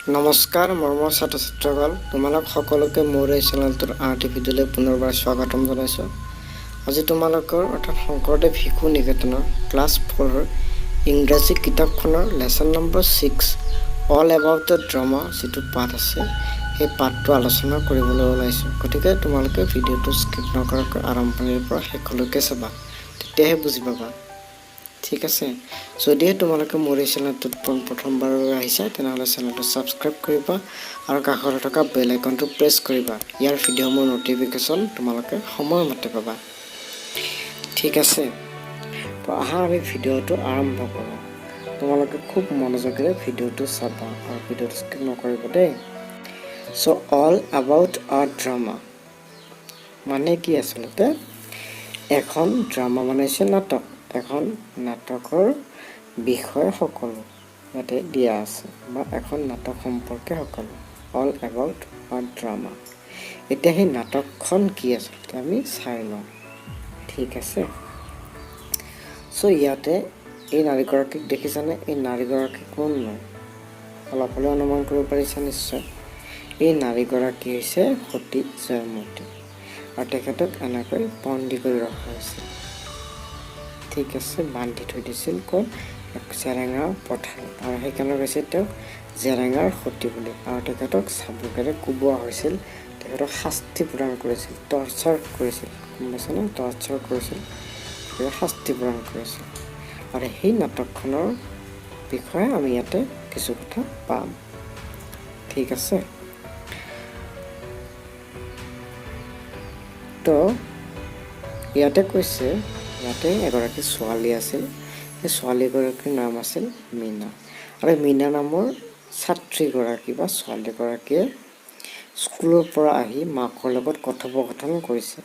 নমস্কাৰ মৰমৰ ছাত্ৰ ছাত্ৰীসকল, তোমালোক সকলোকে মোৰ এই চেনেলটোৰ আৰ্টি ভিডিঅ'লৈ পুনৰবাৰ স্বাগতম জনাইছোঁ। আজি তোমালোকৰ অৰ্থাৎ শংকৰদেৱ শিশু নিকেতনৰ ক্লাছ 4ৰ ইংৰাজী কিতাপখনৰ lesson number 6 all about the drama যিটো পাঠ আছে সেই পাঠটো আলোচনা কৰিবলৈ ওলাইছোঁ। গতিকে তোমালোকে ভিডিঅ'টো স্কিপ নকৰাকৈ আৰম্ভণিৰ পৰা শেষলৈকে চাবা, তেতিয়াহে বুজি পাবা। ঠিক আছে, যদিহে তোমালোকে মোৰ এই চেনেলটোত প্ৰথমবাৰলৈ আহিছা তেনেহ'লে চেনেলটো ছাবস্ক্ৰাইব কৰিবা আৰু কাষতে থকা বেল আইকনটো প্ৰেছ কৰিবা। ইয়াৰ ভিডিঅ'সমূহ ন'টিফিকেশ্যন তোমালোকে সময়মতে পাবা। ঠিক আছে, তো আহা আমি ভিডিঅ'টো আৰম্ভ কৰোঁ। তোমালোকে খুব মনোযোগেৰে ভিডিঅ'টো চাবা আৰু ভিডিঅ'টো স্কিপ নকৰিবা দেই। চ' অল এবাউট আ ড্ৰামা মানে কি আচলতে? এখন ড্ৰামা মানে হৈছে নাটক। এখন নাটকৰ বিষয় সকলো ইয়াতে দিয়া আছে, বা এখন নাটক সম্পৰ্কে সকলো। অল এবাউট আ ড্ৰামা। এতিয়া সেই নাটকখন কি আচলতে আমি চাই লওঁ। ঠিক আছে, চ' ইয়াতে এই নাৰীগৰাকীক দেখিছানে? এই নাৰীগৰাকী কোননো? অলপ হ'লেও অনুমান কৰিব পাৰিছা নিশ্চয়। এই নাৰীগৰাকী হৈছে সতী জয়মতী আৰু তেখেতক এনেকৈ বন্দী কৰি ৰখা হৈছিল। ঠিক আছে, বান্ধি থৈ দিছিল ক'ত? জেৰেঙা পথাৰত, আৰু সেইকাৰণে কৈছে তেওঁক জেৰেঙাৰ সতী বুলি। আৰু তেখেতক চাবুকেৰে কোবোৱা হৈছিল, তেখেতক শাস্তি প্ৰদান কৰিছিল, টৰ্চাৰ কৰিছিল। গম পাইছেনে? টৰ্চাৰ কৰিছিল, শাস্তি প্ৰদান কৰিছিল। আৰু সেই নাটকখনৰ বিষয়ে আমি ইয়াতে কিছু কথা পাম। ঠিক আছে, তো ইয়াতে কৈছে, ইয়াতে এগৰাকী ছোৱালী আছিল। সেই ছোৱালীগৰাকীৰ নাম আছিল মীনা। আৰু মীনা নামৰ ছাত্ৰীগৰাকী বা ছোৱালীগৰাকীয়ে স্কুলৰ পৰা আহি মাকৰ লগত কথোপকথন কৰিছে।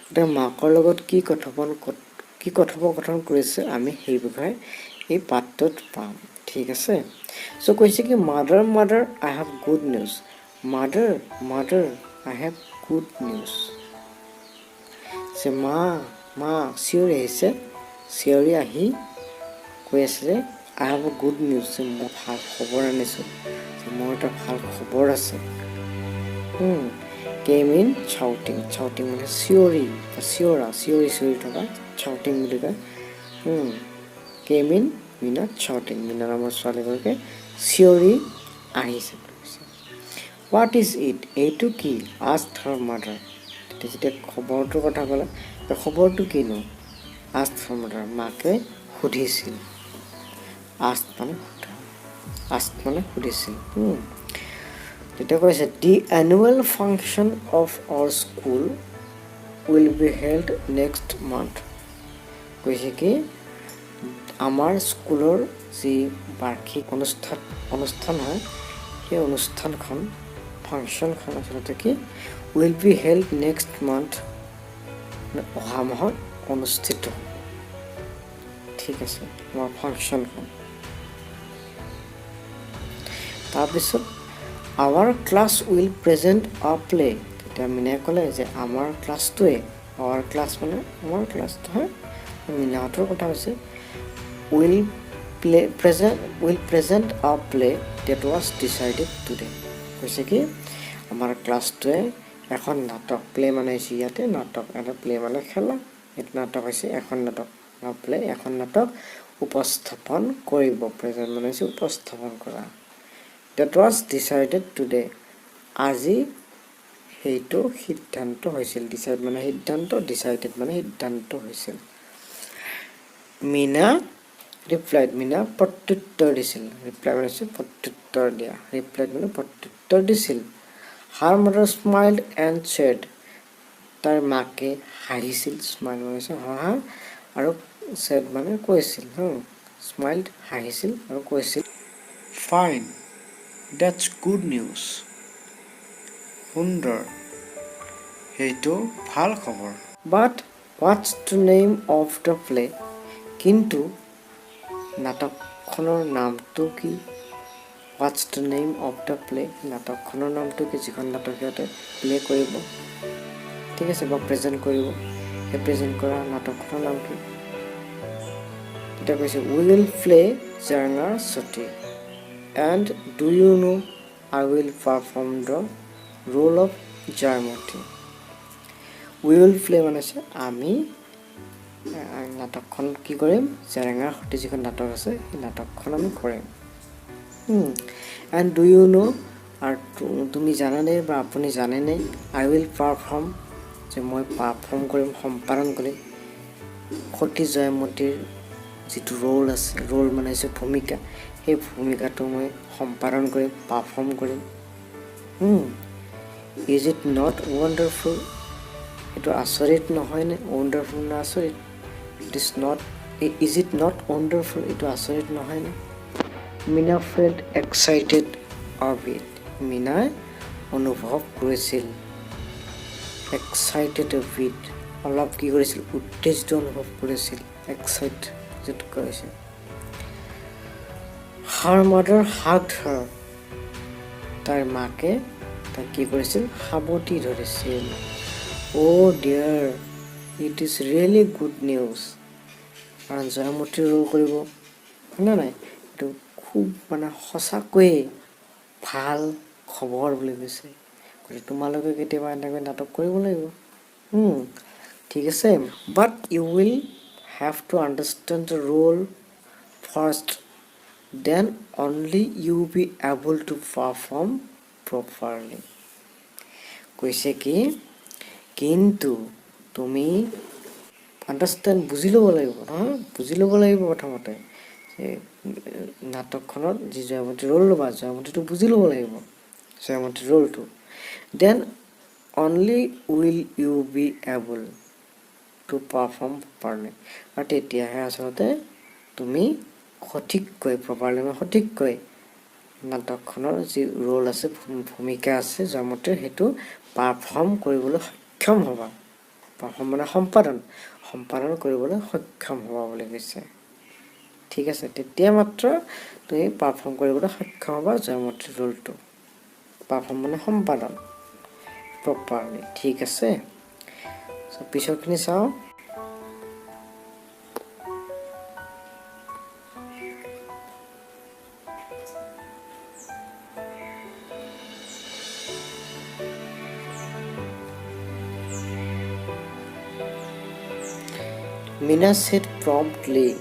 গতিকে মাকৰ লগত কি কথোপকথন কৰিছে আমি সেই বিষয়ে এই পাঠটোত পাম। ঠিক আছে, চ' কৈছে কি mother I have good news. Mother I have good news. মা চিঞৰি আহিছে, চিঞৰি আহি কৈ আছে যে আই হেভ গুড নিউজ, মই ভাল খবৰ আনিছোঁ, মোৰ এটা ভাল খবৰ আছে। কেম ইন চাউটিং মানে চিঞৰি থকা, চাউটিং বুলি কয়। Came in Meena shouting, Meena নামৰ ছোৱালীগৰাকীয়ে চিঞৰি আহিছে বুলি কৈছে। হোৱাট ইজ ইট, এইটো কি? আস্কড হাৰ মাদাৰ। যেতিয়া খবৰটোৰ কথা ক'লে, খবৰটো কিনো? আস্কড হাৰ মাদাৰ, মাকে সুধিছিল। আস্ক মানে সুধিছিল। তেতিয়া কৈছে the annual function of our school will be held next month. কৈছে কি আমাৰ স্কুলৰ যি বাৰ্ষিক অনুষ্ঠান হয়, সেই অনুষ্ঠানখন, ফাংচনখন আচলতে কি will be held next month, অহা মাহত অনুষ্ঠিত হ'ব। ঠিক আছে, আমাৰ ফাংচনখন। তাৰপিছত our class will present a play. তেতিয়া মীনাই ক'লে যে আমাৰ ক্লাছটোৱে, আৱাৰ ক্লাছ মানে আমাৰ ক্লাছটো হয়, মীনাহঁতৰ কথা হৈছে, will present a play that was decided today. কৈছে কি আমাৰ ক্লাছটোৱে এখন নাটক, প্লে মানে হৈছে ইয়াতে নাটক, এটা প্লে মানে খেলা, এইটো নাটক হৈছে এখন নাটক, প্লে এখন নাটক উপস্থাপন কৰিব। প্ৰেজেণ্ট মানে হৈছে উপস্থাপন কৰা। ডেট ৱাজ ডিচাইডেড টুডে, আজি সেইটো সিদ্ধান্ত হৈছিল। ডিচাইড মানে সিদ্ধান্ত, ডিচাইডেড মানে সিদ্ধান্ত হৈছিল। মীনা ৰিপ্লাইড, মীনা প্ৰত্যুত্তৰ দিছিল। ৰিপ্লাই মানে হৈছে প্ৰত্যুত্তৰ দিয়া, ৰিপ্লাইড মানে প্ৰত্যুত্তৰ দিছিল। হাৰ মাদাৰ স্মাইল্ড এণ্ড ছেড, তাৰ মাকে হাঁহিছিল। স্মাইল মানে হৈছে হাঁহা, আৰু ছেড মানে কৈছিল। স্মাইল্ড হাঁহিছিল আৰু কৈছিল ফাইন, ডেটছ গুড নিউজ, সুন্দৰ, সেইটো ভাল খবৰ। But what's the name of the play, কিন্তু নাটকখনৰ নামটো কি? What's the name of the play, নাটকখনৰ নামটো কি? যিখন নাটক সিহঁতে প্লে কৰিব, ঠিক আছে, বা প্ৰেজেণ্ট কৰিব, সেই প্ৰেজেণ্ট কৰা নাটকখনৰ নাম কি? তেতিয়া কৈছে উইল প্লে জেৰেঙাৰ সতী, and do you know I will perform the role of Jayamati. We will play মানে আছে আমি নাটকখন কি কৰিম জেৰেঙাৰ সৈতে যিখন নাটক আছে সেই নাটকখন আমি কৰিম এণ্ড ডু ইউ ন' আৰু তুমি জানানে বা আপুনি জানেনে আই উইল পাৰফৰ্ম যে মই পাৰফৰ্ম কৰিম সম্পাদন কৰিম সতী জয়মতীৰ যিটো ৰোল আছে ৰোল মানে হৈছে ভূমিকা সেই ভূমিকাটো মই সম্পাদন কৰিম পাৰফৰ্ম কৰিম ইজ ইট নট ৱাণ্ডাৰফুল এইটো আচৰিত নহয়নে ৱাণ্ডাৰফুল নে আচৰিত ইজ ইট নট ৱাণ্ডাৰফুল এইটো আচৰিত নহয়নে Meena felt excited of it মীনাই অনুভৱ কৰিছিল এক্সাইটেড অফ ইট অলপ কি কৰিছিল উত্তেজিত অনুভৱ কৰিছিল এক্সাইট যিটো কৰিছিল হাৰ মাদাৰ হাগড হাৰ তাইৰ মাকে তাক কি কৰিছিল সাৱটি ধৰিছিল oh' dear it is really good news কাৰণ জয়মতী ৰোল কৰিব হয়নে নাই এইটো খুব মানে সঁচাকৈয়ে ভাল খবৰ বুলি কৈছে গতিকে তোমালোকে কেতিয়াবা এনেকৈ নাটক কৰিব লাগিব ঠিক আছে but you will have to understand the role first then only you be able to perform properly কৈছে কি কিন্তু তুমি আণ্ডাৰষ্টেণ্ড বুজি ল'ব লাগিব নহয় বুজি ল'ব লাগিব প্ৰথমতে নাটকখনত যি জয়মতী ৰোল ল'বা জয়মতীটো বুজি ল'ব লাগিব জয়মতী ৰোলটো then only will you be able to perform properly আৰু তেতিয়াহে আচলতে তুমি সঠিককৈ প্ৰপাৰলি মানে সঠিককৈ নাটকখনৰ যি ৰোল আছে ভূমিকা আছে জয়মতীৰ সেইটো পাৰফৰ্ম কৰিবলৈ সক্ষম হ'বা পাৰফৰ্ম মানে সম্পাদন কৰিবলৈ সক্ষম হ'বা বুলি কৈছে ঠিক আছে তেতিয়া মাত্ৰ তুমি পাৰফৰ্ম কৰিবলৈ সক্ষম হ'বা জয়মতীৰ ৰোলটো পাৰফৰ্ম মানে সম্পাদন প্ৰপাৰলি ঠিক আছে পিছৰখিনি চাওঁ Meena said promptly,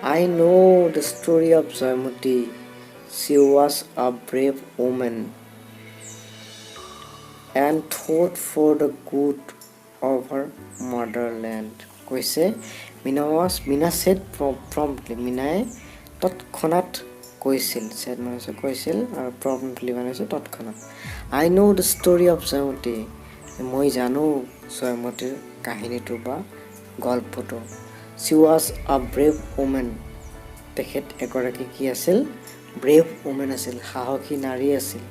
I know the story of Jayamati. She was a brave woman and fought for the good of her motherland. কৈছে Meena said promptly. Meenai তৎক্ষণাত কৈছিল said মানে হৈছে কৈছিল আৰু promptly মানে হৈছে তৎক্ষণাত I know the story of Jayamati. মই জানো জয়মতীৰ কাহিনীটো বা গল্পটো she was a brave woman তেখেত এগৰাকী কি আছিল ব্ৰেভ woman আছিল সাহসী নাৰী আছিল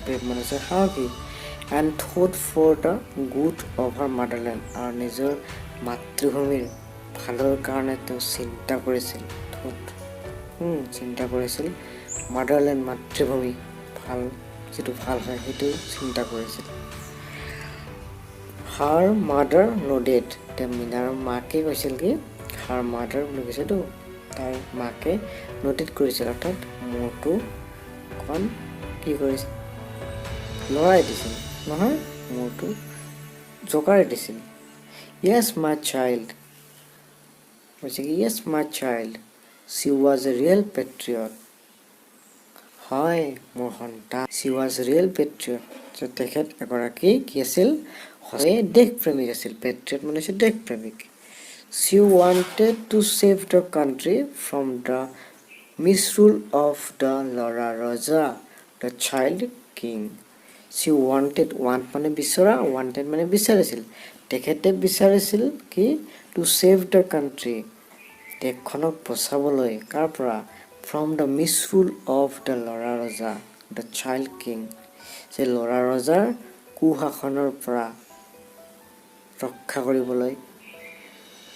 ব্ৰেভ মানে হৈছে সাহসী and fought for the good of her motherland আৰু নিজৰ মাতৃভূমিৰ ভালৰ কাৰণে তেওঁ চিন্তা কৰিছিল মাদাৰলেণ্ড মাতৃভূমি ভাল যিটো ভাল হয় সেইটো চিন্তা কৰিছিল হাৰ মাদাৰ নোডেড এতিয়া মীনাৰ মাকে কৈছিল কি হাৰ মাদাৰ বুলি কৈছেতো তাইৰ মাকে নোটেড কৰিছিল অৰ্থাৎ মূৰটো অকণ কি কৰিছিল লৰাই দিছিল নহয় মূৰটো জোকাৰি দিছিল য়েছ মাই চাইল্ড কৈছে কি yes my child she was a real patriot হয় মোৰ সন্তান she was a real patriot তেখেত এগৰাকী কি আছিল হয় দেশ প্ৰেমিক আছিল পেট্ৰিয়ট মানে হৈছে দেশ প্ৰেমিক she wanted to save the country from the misrule of the Lora Raja the child king she wanted মানে বিচৰা wanted মানে বিচাৰিছিল তেখেতে বিচাৰিছিল কি to save the country দেশখনক বচাবলৈ কাৰ পৰা from the misrule of the Lora Raja the child king যে লৰা ৰজাৰ কুশাসনৰ পৰা ৰক্ষা কৰিবলৈ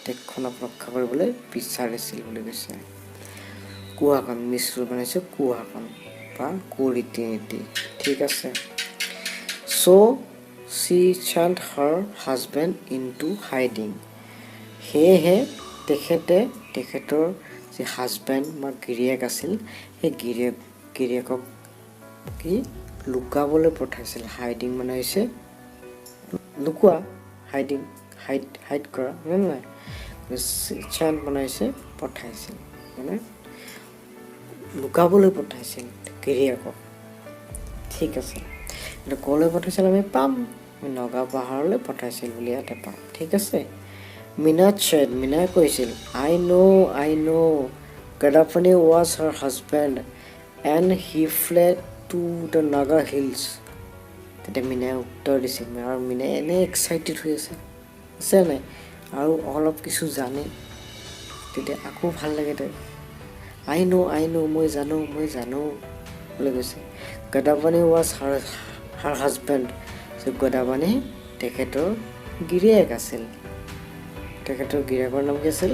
দেশখনক ৰক্ষা কৰিবলৈ বিচাৰিছিল বুলি কৈছে কুশাসন মিশ্ৰ বনাইছে কুশাসন বা কুৰীতি নীতি ঠিক আছে so she sent her husband into hiding সেয়েহে তেখেতৰ যে হাজবেণ্ড বা গিৰিয়েক আছিল সেই গিৰিয়েকক কি লুকাবলৈ পঠাইছিল হাইডিং মানে হৈছে লুকুৱা হাইডিং হাইড কৰা হয় নাই চেণ্ট বনাইছে পঠাইছিল মানে লুকাবলৈ পঠাইছিল গিৰিয়েকক ঠিক আছে কিন্তু ক'লৈ পঠাইছিল আমি পাম নগা পাহাৰলৈ পঠাইছিল বুলি ইয়াতে পাম ঠিক আছে মিনাই কৈছিল আই ন' Gadapani was her husband and he fled to the Naga hills. তেতিয়া মিনাই উত্তৰ দিছিল আৰু মিনাই এনে এক্সাইটেড হৈ আছে নাই আৰু অলপ কিছু জানে তেতিয়া আকৌ ভাল লাগে তাই আই ন' মই জানো বুলি কৈছে Gadapani was her husband Gadapani তেখেতৰ গিৰিয়েক আছিল তেখেতৰ গিৰিয়েকৰ নাম কি আছিল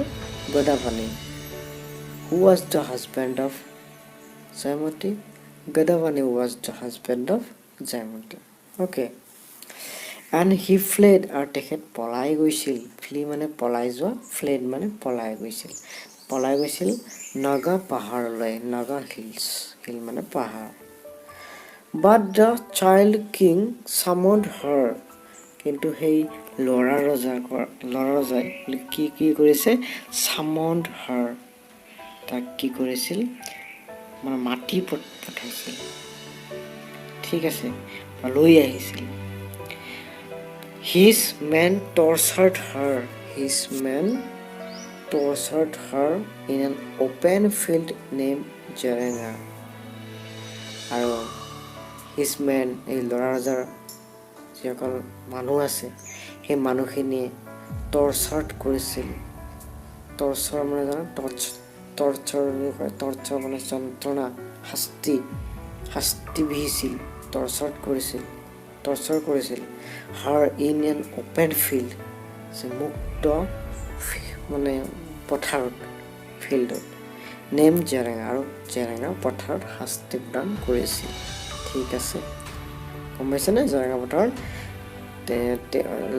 Gadapani Who was the husband of Jaimati? Gadavani was the husband of Jaimati. Okay. And he fled আৰু তেখেত পলাই গৈছিল ফ্লি মানে পলাই যোৱা fled মানে পলাই গৈছিল নাগা পাহাৰলৈ নাগা হিল মানে পাহাৰ But the child king summoned her কিন্তু সেই ল'ৰা ৰজাই কি কৰিছে summoned her তাক কি কৰিছিল মানে মাটি পঠাইছিল ঠিক আছে লৈ আহিছিল his men tortured her in an open field named Jarenga আৰু his men এই ল'ৰা ৰজাৰ যিসকল মানুহ আছে সেই মানুহখিনিয়ে টৰ্চাৰ মানে জানো টৰ্চাৰ মানে যন্ত্ৰণা শাস্তি বিহিছিল টৰ্চাৰ কৰিছিল হাৰ ইন এন অপেন ফিল্ড মুক্ত মানে পথাৰত ফিল্ডত নেম জেৰেঙা আৰু জেৰেঙা পথাৰত শাস্তি প্ৰদান কৰিছিল ঠিক আছে গম পাইছেনে জেৰেঙা পথাৰত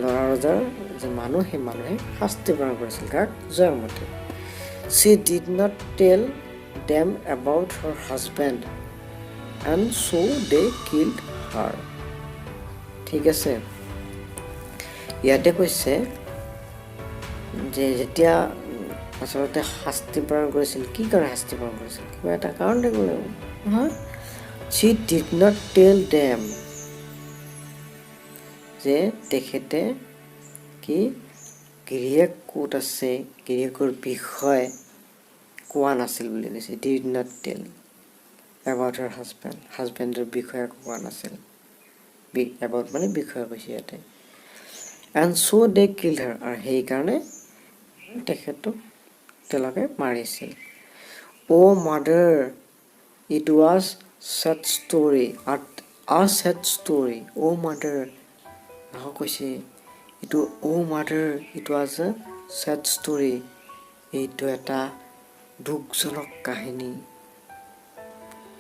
ল'ৰা ৰজাৰ যে মানুহ সেই মানুহে শাস্তি প্ৰদান কৰিছিল কাক Joymoti She did not tell them about her husband and so they killed her. ঠিক আছে ইয়াতে কৈছে যে যেতিয়া আচলতে শাস্তি প্ৰদান কৰিছিল কি কাৰণে শাস্তি প্ৰদান কৰিছিল কিবা এটা কাৰণ থাকিব লাগিব She did not tell them যে তেখেতে কি গিৰিয়েক ক'ত আছে গিৰিয়েকৰ বিষয়ে কোৱা নাছিল বুলি কৈছে did not tell about her husbandৰ বিষয়ে কোৱা নাছিল about মানে বিষয়ে কৈছে ইয়াতে and so they killed her আৰু সেইকাৰণে তেখেতক তেওঁলোকে মাৰিছিল Oh mother it was sad story a sad story Oh mother কৈছে এইটো Oh mother it was a sad story এইটো এটা দুখজনক কাহিনী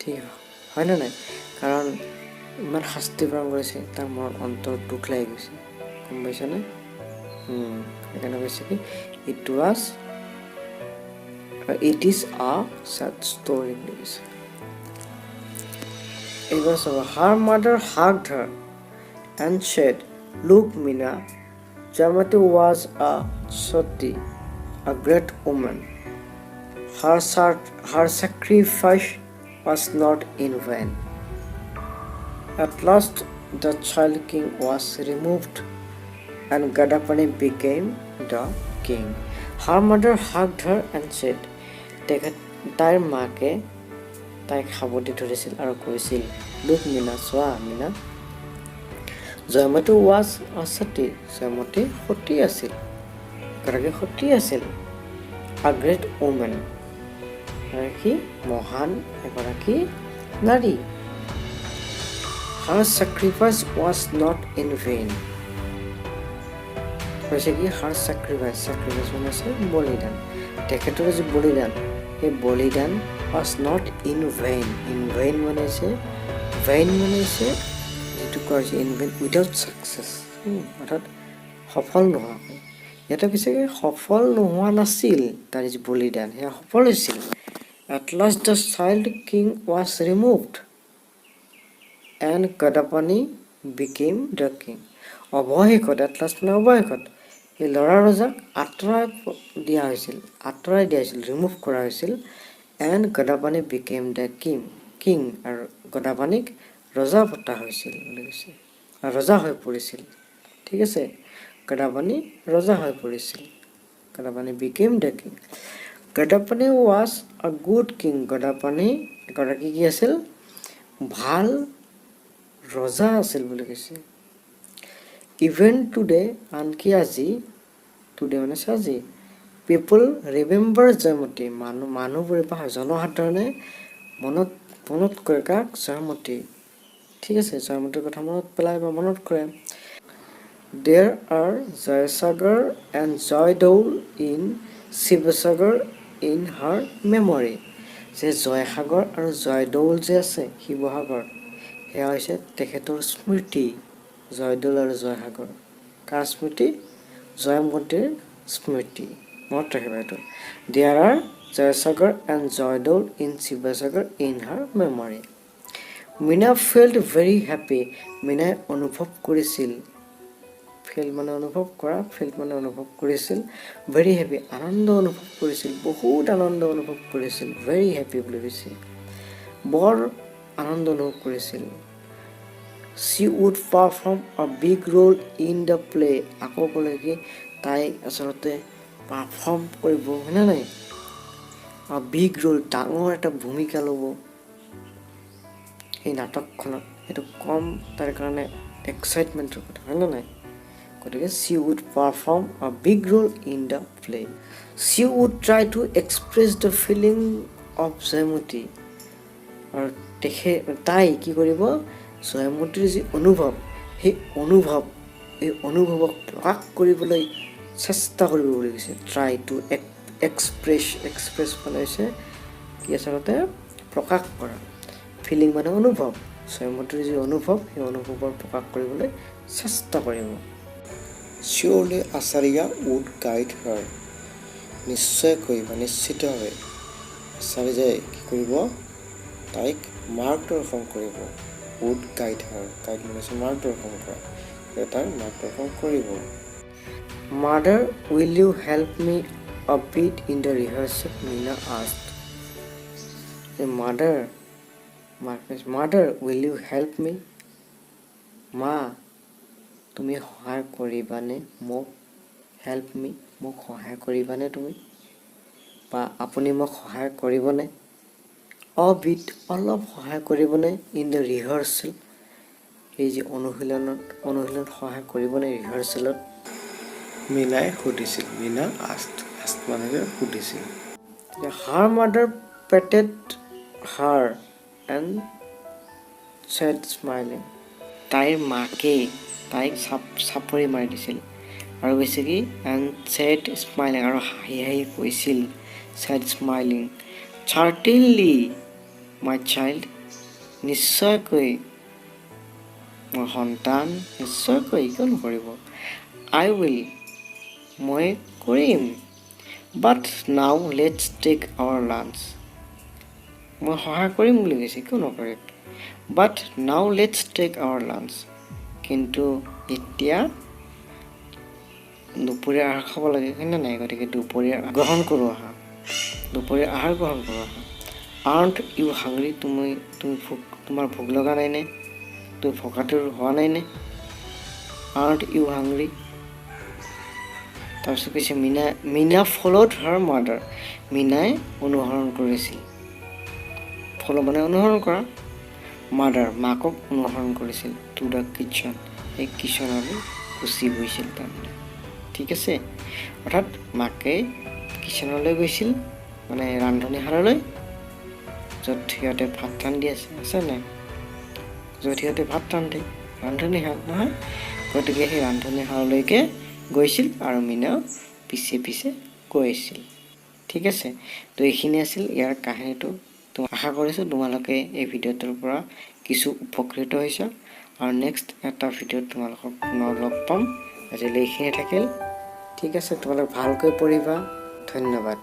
ঠিক হয় না নাই কাৰণ ইমান শাস্তি প্ৰদান কৰিছে তাৰ মনত অন্তৰত দুখ লাগি গৈছে গম পাইছানে সেইকাৰণে কৈছে কি it is a sad story বুলি কৈছে এইবাৰ চাব her mother hugged her and said look Mina Jamati was a sati a great woman her sacrifice was not in vain at last the child king was removed and Gadapani became the king her mother hugged her and said তাইৰ মাকে তাইক সাৱটি ধৰিছিল আৰু কৈছিল look Mina চোৱা Mina Joymoti was a sati Joymoti সতী আছিল এগৰাকী সতী আছিল a great woman এগৰাকী মহান এগৰাকী নাৰী her sacrifice was not in vain কৈছে কি her sacrifice মানে আছে বলিদান তেখেতৰ যে বলিদান সেই বলিদান was not in vain মানে আছে যিটো কোৱা হৈছে in vain without success অৰ্থাৎ সফল নোহোৱাকৈ ইয়াতে কৈছে কি সফল নোহোৱা নাছিল তাৰ যি বলিদান সেয়া সফল হৈছিল at last the child king was removed and Kadapani became the king. অৱশেষত at last মানে অৱশেষত সেই ল'ৰা ৰজাক আঁতৰাই দিয়া হৈছিল ৰিমুভ কৰা হৈছিল and Kadapani became the king আৰু গদাপানীক ৰজা পতা হৈছিল বুলি কৈছে ৰজা হৈ পৰিছিল ঠিক আছে গদাপানী ৰজা হৈ পৰিছিল Kadapani became the king. Kadapani was a good king. Kadapani এগৰাকী কি আছিল ভাল ৰজা আছিল বুলি কৈছে ইভেন টুডে আনকি আজি টুডে মানে আজি পিপল ৰিমেম্বাৰ জয়মতী মানুহবোৰে বা জনসাধাৰণে মনত কৰে কাক জয়মতী ঠিক আছে জয়মতীৰ কথা মনত পেলাই বা মনত কৰে There are Jaysagar and Joydaul in Shivasagar in her memory. যে জয়সাগৰ আৰু জয়দৌল যে আছে শিৱসাগৰ সেয়া হৈছে তেখেতৰ স্মৃতি জয়দৌল আৰু জয়সাগৰ কাৰ স্মৃতি জয়মতীৰ স্মৃতি মনত ৰাখিবা এইটো There are Jaysagar and Joydaul in Shivasagar in her memory. Meena felt very happy. মীনাই অনুভৱ কৰিছিল ফিল মানে অনুভৱ কৰা ফিল মানে অনুভৱ কৰিছিল ভেৰি হেপী আনন্দ অনুভৱ কৰিছিল বহুত আনন্দ অনুভৱ কৰিছিল ভেৰি হেপী বুলি কৈছে বৰ আনন্দ অনুভৱ কৰিছিল she would perform a big role in the play আকৌ ক'লে কি তাই আচলতে পাৰফৰ্ম কৰিব হয়নে নাই a big role ডাঙৰ এটা ভূমিকা ল'ব এই নাটকখনত সেইটো কম তাৰ কাৰণে এক্সাইটমেণ্টৰ কথা হয়নে নাই গতিকে she would perform a big role in the play. She would try to express the feeling of Joymoti আৰু তাই কি কৰিব জয়মতীৰ যি অনুভৱ সেই অনুভৱক প্ৰকাশ কৰিবলৈ চেষ্টা কৰিব বুলি কৈছে try to express মানে হৈছে কি আচলতে প্ৰকাশ কৰা ফিলিং মানে অনুভৱ জয়মতীৰ যি অনুভৱ সেই অনুভৱৰ প্ৰকাশ কৰিবলৈ চেষ্টা কৰিব Surely Acharya would guide her. নিশ্চয়কৈ বা নিশ্চিতভাৱে আচাৰ্যই কি কৰিব তাইক মাৰ্গদৰ্শন কৰিব would guide her guide মানে মাৰ্গদৰ্শন কৰা তাই মাৰ্গদৰ্শন কৰিব Mother, will you help me a bit in the rehearsal? Meena asked. Mother, will you help me? মা তুমি সহায় কৰিবানে মোক হেল্প মি মোক সহায় কৰিবানে তুমি বা আপুনি মোক সহায় কৰিবনে অবিট অলপ সহায় কৰিবনে ইন দ্য ৰিহাৰ্চেল এই যে অনুশীলনত সহায় কৰিবনে ৰিহাৰ্চেলত মীনাই সুধিছিল মীনা আস্ট মানে সুধিছিল her mother patted her and said smiling তাইৰ মাকে তাইক চাপৰি মাৰি দিছিল আৰু কৈছে কি এণ্ড ছেড স্মাইলিং আৰু হাঁহি হাঁহি কৈছিল ছেড স্মাইলিং চাৰ্টেনলি মাই চাইল্ড নিশ্চয়কৈ মোৰ সন্তান নিশ্চয়কৈ কিয় নকৰিব আই উইল মই কৰিম but now let's tech hour lunch মই সহায় কৰিম বুলি কৈছে কিয় নকৰিম but now let's tech hour lunch কিন্তু এতিয়া দুপৰীয়া আহাৰ খাব লাগে হয়নে নাই গতিকে দুপৰীয়া গ্ৰহণ কৰোঁ আহা দুপৰীয়া আহাৰ গ্ৰহণ কৰোঁ আহা আৰ্ণ্ট ইউ হাংৰি তুমি তোমাৰ ভোক লগা নাইনে তুমি ভোকাতুৰ হোৱা নাইনে আৰ্ণ্ট ইউ হাংৰি তাৰপিছত কৈছে মীনা ফল'ড হাৰ মাদাৰ মীনাই অনুসৰণ কৰিছিল ফল' মানে অনুসৰণ কৰা মাদাৰ মাকক অনুসৰণ কৰিছিল টু দ্য কিটচেন সেই কিচেনলৈ গুচি গৈছিল তাৰমানে ঠিক আছে অৰ্থাৎ মাকে কিচেনলৈ গৈছিল মানে ৰান্ধনীশাললৈ য'ত সিহঁতে ভাত ৰান্ধি আছে নাই য'ত সিহঁতে ভাত ৰান্ধে ৰান্ধনীশাল নহয় গতিকে সেই ৰান্ধনীশাললৈকে গৈছিল আৰু মীনাও পিছে পিছে গৈছিল ঠিক আছে তো এইখিনি আছিল ইয়াৰ কাহিনীটো তো আশা কৰিছোঁ তোমালোকে এই ভিডিঅ'টোৰ পৰা কিছু উপকৃত হৈছা আৰু নেক্সট এটা ভিডিঅ'ত তোমালোকক পুনৰ লগ পাম আজিলৈ এইখিনি থাকিল ঠিক আছে তোমালোক ভালকৈ পঢ়িবা ধন্যবাদ